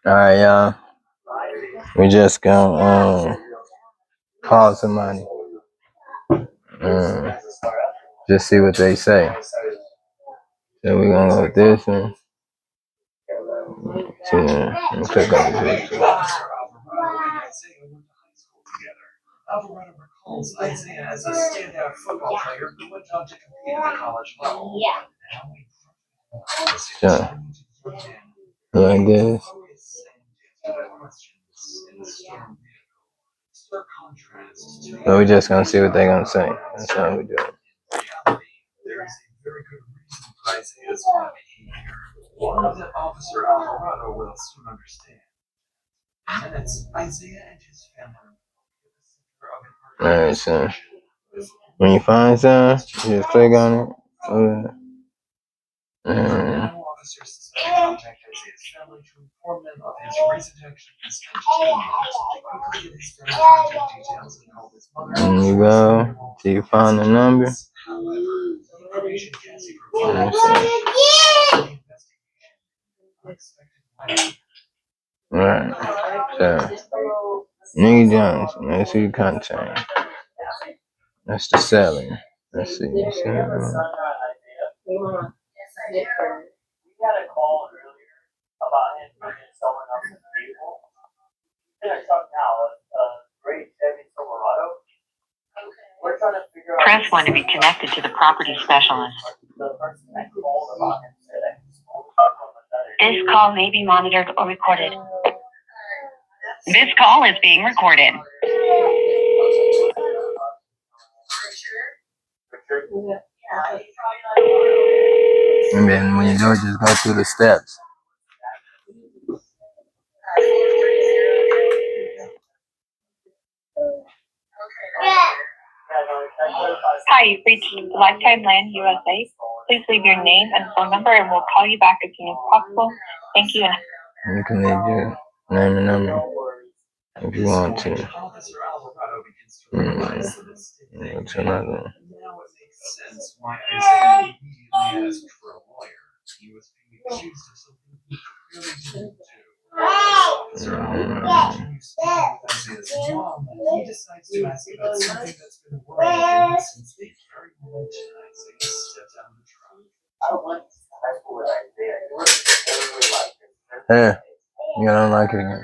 Alright, y'all. We just gonna call somebody. Just see what they say. So we're gonna go with this one. And click on this. Alvarado recalls Isaiah as a standout football player who went on to compete at the college level. So, like this. So we're just gonna see what they're gonna say. That's how we do it. There is a very good reason for Isaiah's bad behavior. One that Officer Alvarado will soon understand. And it's Isaiah and his family. Alright, so when you find something, you just click on it. Now officers suspect contact Isaiah's family to inform them of his recent actions and quickly get his family's contact details and help his mother. There you go. So you find the number. Right. So Nigga Jones, let's see the contact. That's the seller. Let's see. Press 1 to be connected to the property specialist. This call may be monitored or recorded. This call is being recorded. And then when you do it, just go through the steps. Hi, you've reached Lifetime Land USA. Please leave your name and phone number and we'll call you back as soon as possible. Thank you. And you can leave your name and number if you want to. What's another one? Now it makes sense why Isaiah immediately asked for a lawyer. He was being accused of something he clearly didn't do. Officer Alvarado continues speaking with Isaiah's mom, and he decides to ask about something that's been worrying him since the very moment Isaiah stepped out of the truck. Hey, you don't like it again.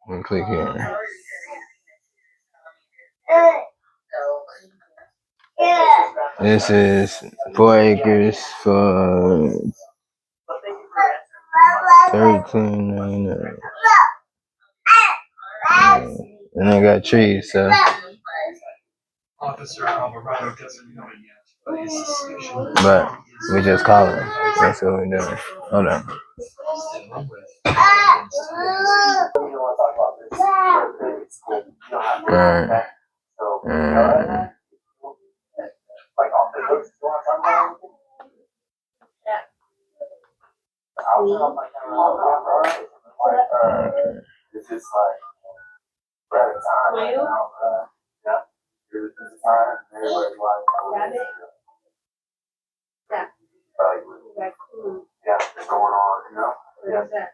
We'll click here. This is 4 acres for 13.99. And I got trees, so. Officer Alvarado doesn't know it yet, but his suspicion. But we just call him. That's what we're doing. Hold on. Alright.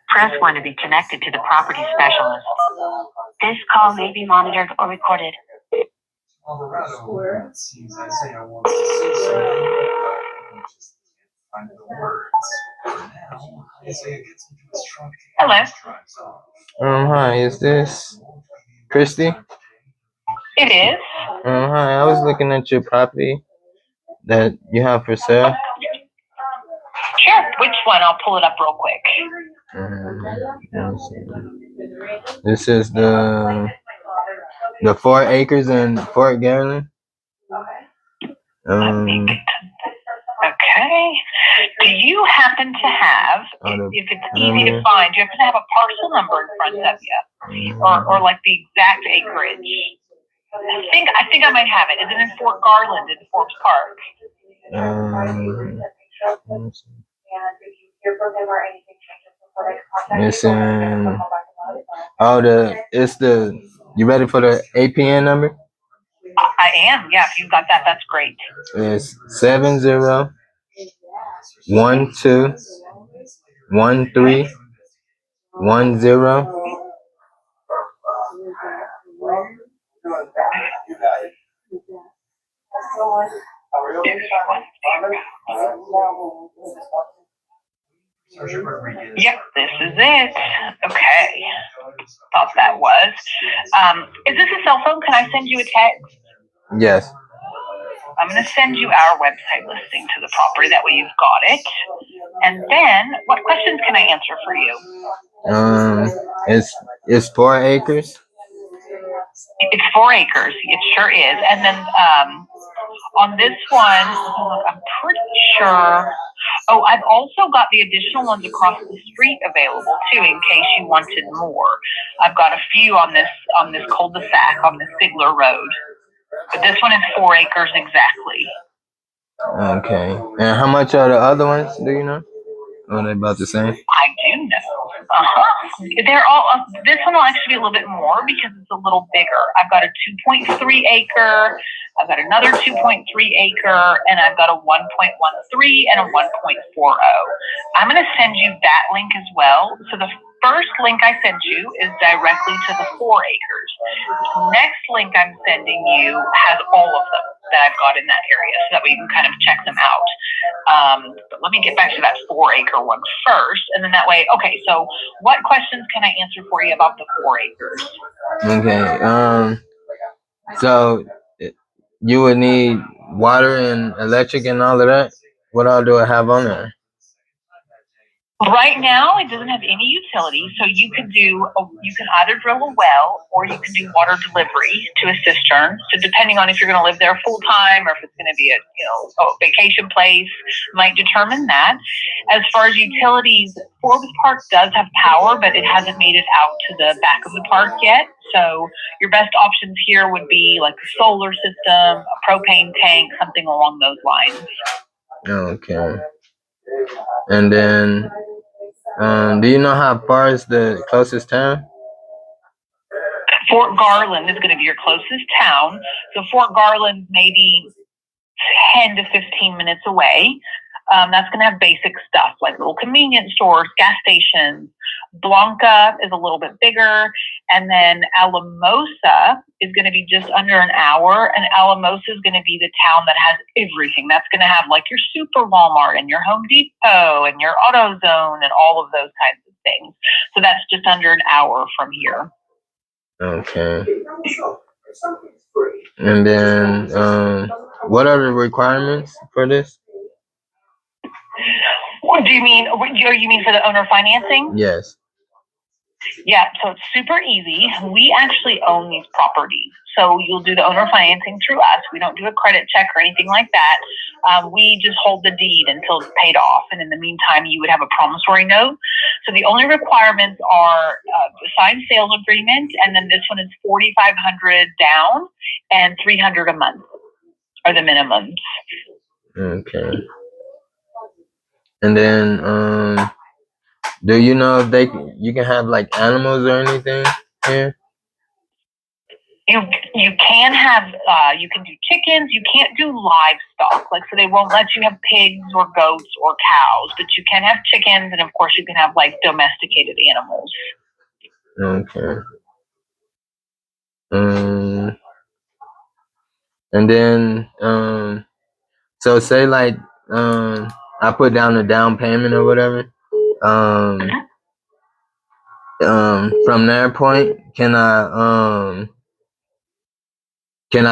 Press 1 to be connected to the property specialist. This call may be monitored or recorded. Alvarado sees Isaiah wants to say something, but he just can't find the words. For now, Isaiah gets into his truck and drives off. Hi, is this Christy? It is. Hi, I was looking at your property that you have for sale. Sure. Which one? I'll pull it up real quick. This is the 4 acres in Fort Garland. Okay. Do you happen to have, if it's easy to find, do you happen to have a parcel number in front of you? Or like the exact acreage? I think I might have it. Is it in Fort Garland in Forbes Park? It's in. You ready for the APN number? I am. Yeah, if you've got that, that's great. It's 701213 10. Yep, this is it. Okay. Thought that was. Is this a cell phone? Can I send you a text? Yes. I'm going to send you our website listing to the property. That way you've got it. And then, what questions can I answer for you? It's 4 acres. It's 4 acres. It sure is. And then on this one, I'm pretty sure. Oh, I've also got the additional ones across the street available too, in case you wanted more. I've got a few on this cul-de-sac on the Sigler Road, but this one is 4 acres exactly. Okay. And how much are the other ones? Do you know? Are they about the same? I do know. They're all. This one will actually be a little bit more because it's a little bigger. I've got a 2.3 acre. I've got another 2.3 acre, and I've got a 1.13 and a 1.40. I'm going to send you that link as well. So the first link I sent you is directly to the 4 acres. The next link I'm sending you has all of them that I've got in that area, so that we can kind of check them out. But let me get back to that 4 acre one first, and then that way. Okay, so what questions can I answer for you about the 4 acres? Okay. So you would need water and electric and all of that. What all do I have on there? Right now, it doesn't have any utility, so you can either drill a well or you can do water delivery to a cistern. So depending on if you're going to live there full time or if it's going to be a vacation place, might determine that. As far as utilities, Forbes Park does have power, but it hasn't made it out to the back of the park yet. So your best options here would be like a solar system, a propane tank, something along those lines. Okay. And then, do you know how far is the closest town? Fort Garland is going to be your closest town. So Fort Garland maybe 10 to 15 minutes away. That's going to have basic stuff like little convenience stores, gas stations. Blanca is a little bit bigger. And then Alamosa is going to be just under an hour. And Alamosa is going to be the town that has everything. That's going to have like your Super Walmart and your Home Depot and your AutoZone and all of those kinds of things. So that's just under an hour from here. Okay. And then, what are the requirements for this? What do you mean? You mean for the owner financing? Yes. Yeah, so it's super easy. We actually own these properties. So you'll do the owner financing through us. We don't do a credit check or anything like that. We just hold the deed until it's paid off. And in the meantime, you would have a promissory note. So the only requirements are a signed sales agreement. And then this one is $4,500 down and $300 a month are the minimums. Okay. And then, do you know if you can have like animals or anything here? You can have you can do chickens. You can't do livestock, so they won't let you have pigs or goats or cows, but you can have chickens, and of course you can have like domesticated animals. Okay. And then so say like I put down the down payment or whatever. From that point, can I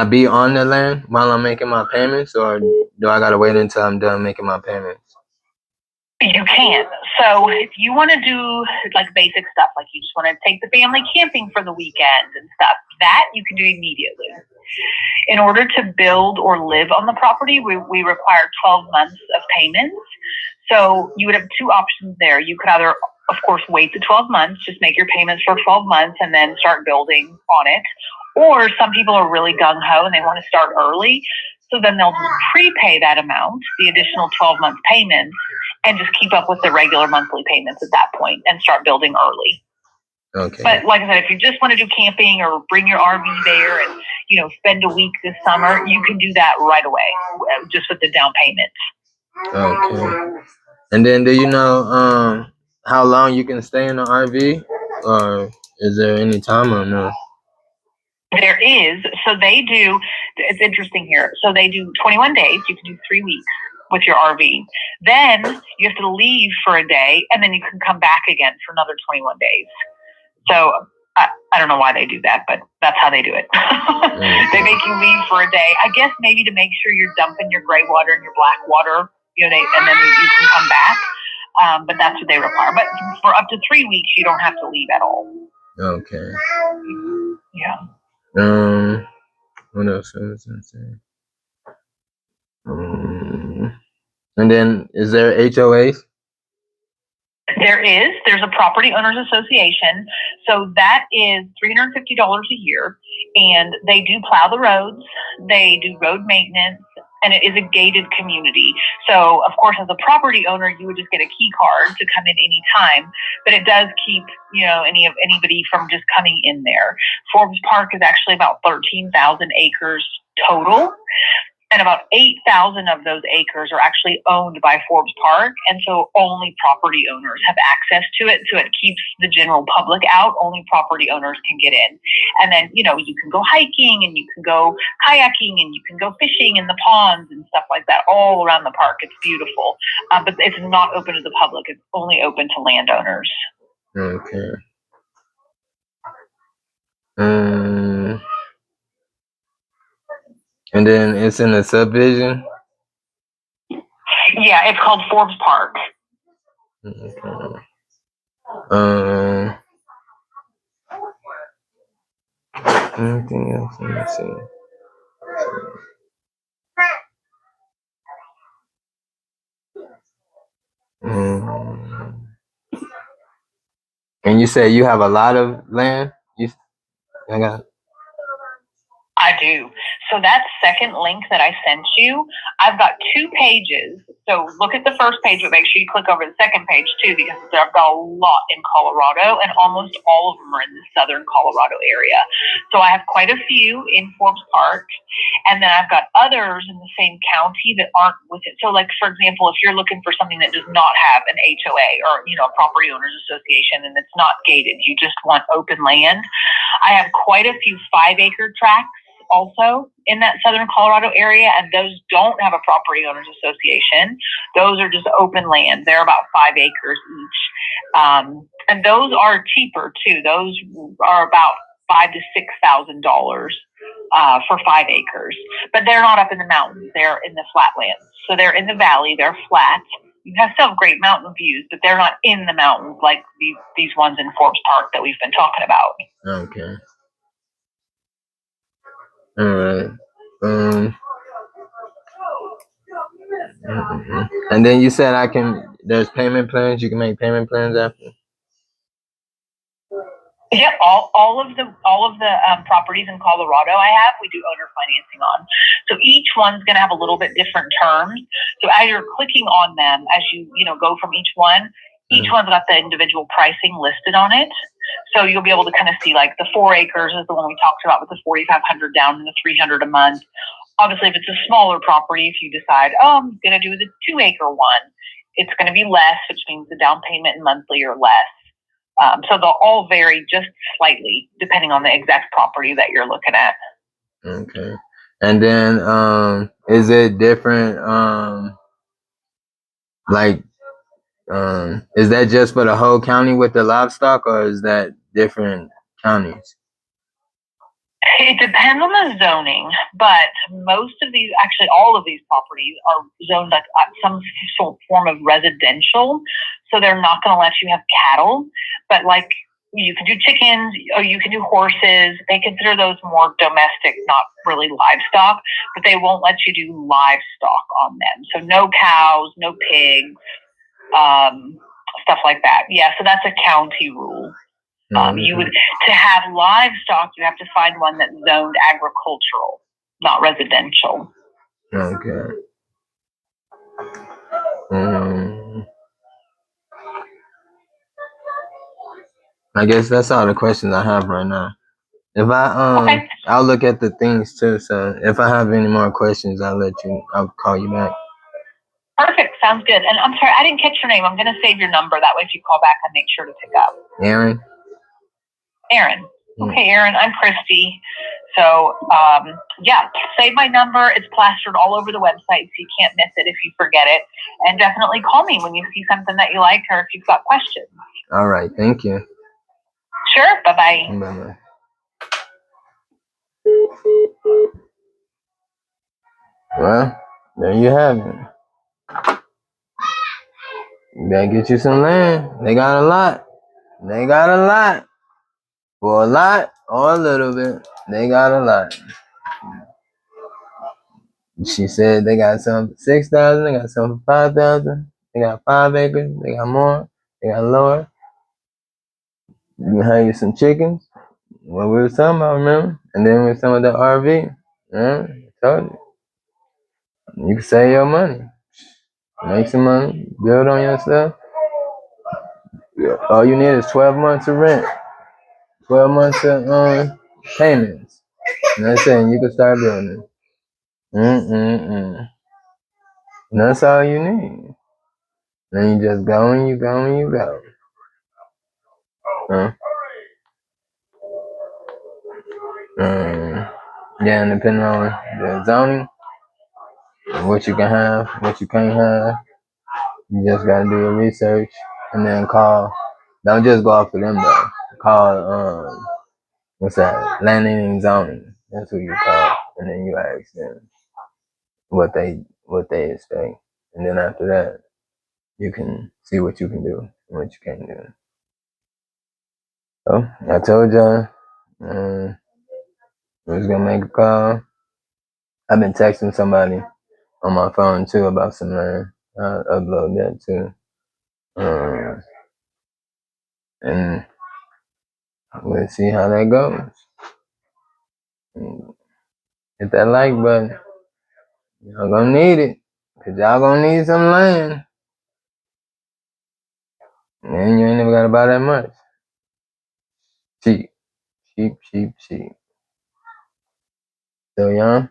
be on the land while I'm making my payments, or do I gotta wait until I'm done making my payments? You can. So if you want to do like basic stuff, like you just want to take the family camping for the weekend and stuff, that you can do immediately. In order to build or live on the property, we require 12 months of payments. So you would have two options there. You could either, of course, wait the 12 months, just make your payments for 12 months and then start building on it. Or some people are really gung-ho and they want to start early. So then they'll just prepay that amount, the additional 12-month payments, and just keep up with the regular monthly payments at that point and start building early. Okay. But like I said, if you just want to do camping or bring your RV there and spend a week this summer, you can do that right away, just with the down payment. Okay. And then, do you know how long you can stay in the RV, or is there any time or no? There is. So they do. It's interesting here. So they do 21 days. You can do 3 weeks with your RV. Then you have to leave for a day, and then you can come back again for another 21 days. So I don't know why they do that, but that's how they do it. They make you leave for a day. I guess maybe to make sure you're dumping your gray water and your black water, and then you can come back. But that's what they require. But for up to 3 weeks, you don't have to leave at all. Okay. Yeah. What else was I saying? And then, is there HOAs? There's a property owners association. So that is $350 a year, and they do plow the roads, they do road maintenance, and it is a gated community. So of course, as a property owner, you would just get a key card to come in anytime, but it does keep, anybody from just coming in there. Forbes Park is actually about 13,000 acres total. And about 8,000 of those acres are actually owned by Forbes Park. And so only property owners have access to it. So it keeps the general public out. Only property owners can get in. And then, you can go hiking, and you can go kayaking, and you can go fishing in the ponds and stuff like that all around the park. It's beautiful. But it's not open to the public. It's only open to landowners. Okay. And then it's in a subdivision? Yeah, it's called Forbes Park. Okay. Anything else? Let me see. And you said you have a lot of land? I do. So that second link that I sent you, I've got 2 pages. So look at the first page, but make sure you click over the second page too, because I've got a lot in Colorado, and almost all of them are in the southern Colorado area. So I have quite a few in Forbes Park, and then I've got others in the same county that aren't with it. So like, for example, if you're looking for something that does not have an HOA or, a property owners association, and it's not gated, you just want open land, I have quite a few 5-acre tracts also in that southern Colorado area, and those don't have a property owners association. Those are just open land. They're about 5 acres each, and those are cheaper too. Those are about $5,000 to $6,000 for 5 acres, but they're not up in the mountains. They're in the flatlands, so they're in the valley. They're flat. You still have great mountain views, but they're not in the mountains like these ones in Forbes Park that we've been talking about. Okay. All right. And then you said there's payment plans. You can make payment plans after. Yeah, all of the properties in Colorado we do owner financing on. So each one's going to have a little bit different terms. So as you're clicking on them, as you go from each one's got the individual pricing listed on it. So you'll be able to kind of see, like, the 4 acres is the one we talked about with the $4,500 down and the $300 a month. Obviously, if it's a smaller property, if you decide, I'm going to do the 2-acre one, it's going to be less, which means the down payment monthly are less. So they'll all vary just slightly depending on the exact property that you're looking at. Okay. And then is it different is that just for the whole county with the livestock, or is that different counties? It depends on the zoning, but most of these, actually all of these properties are zoned like some form of residential. So they're not going to let you have cattle, but like you can do chickens or you can do horses. They consider those more domestic, not really livestock, but they won't let you do livestock on them. So no cows, no pigs, stuff like that. Yeah, so that's a county rule. To have livestock, you have to find one that's zoned agricultural, not residential. Okay. I guess that's all the questions I have right now. If Okay. I'll look at the things too. So if I have any more questions, I'll call you back. Perfect. Sounds good. And I'm sorry, I didn't catch your name. I'm going to save your number. That way, if you call back, I make sure to pick up. Aaron. Aaron. Okay, Aaron. I'm Christy. So, yeah, save my number. It's plastered all over the website, so you can't miss it if you forget it. And definitely call me when you see something that you like or if you've got questions. All right. Thank you. Sure. Bye-bye. Bye-bye. Well, there you have it. You better get you some land. They got a lot. They got a lot. For a lot or a little bit, they got a lot. She said they got some for 6,000, they got some for 5,000, they got 5 acres, they got more, they got lower. You can have you some chickens. What we were talking about, remember? And then with some of the RV. Yeah, I told you. You can save your money. Make some money, build on your stuff. All you need is 12 months of rent, 12 months of payments. And that's it, and you can start building. And that's all you need. Then you just go and you go and you go. Yeah, and depending on the zoning, what you can have, what you can't have, you just gotta do your research and then call. Don't just go off of them though. Call what's that? Landing and zoning. That's who you call, and then you ask them what they expect, and then after that, you can see what you can do and what you can't do. So I told y'all, I was gonna make a call. I've been texting somebody on my phone too about some land. I'll upload that too. And we'll see how that goes. Hit that like button. Y'all gonna need it. Cause y'all gonna need some land. And you ain't never gotta buy that much. Cheap. Cheap. So young.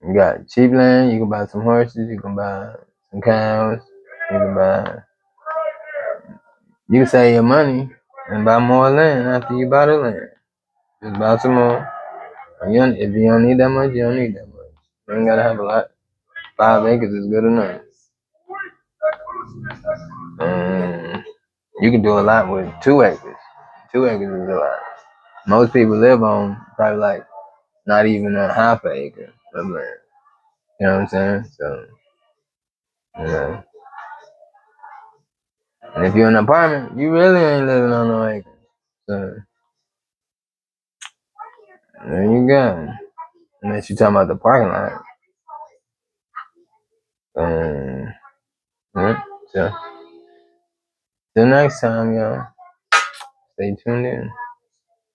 You got cheap land, you can buy some horses, you can buy some cows, you can save your money and buy more land after you buy the land. Just buy some more. If you don't need that much, you don't need that much. You ain't gotta have a lot. 5 acres is good enough. You can do a lot with 2 acres. 2 acres is a lot. Most people live on probably like not even a half an acre of land. You know what I'm saying? So, yeah. And if you're in an apartment, you really ain't living on no acres. So, there you go. Unless you're talking about the parking lot. Yeah, so, till next time, y'all. Stay tuned in.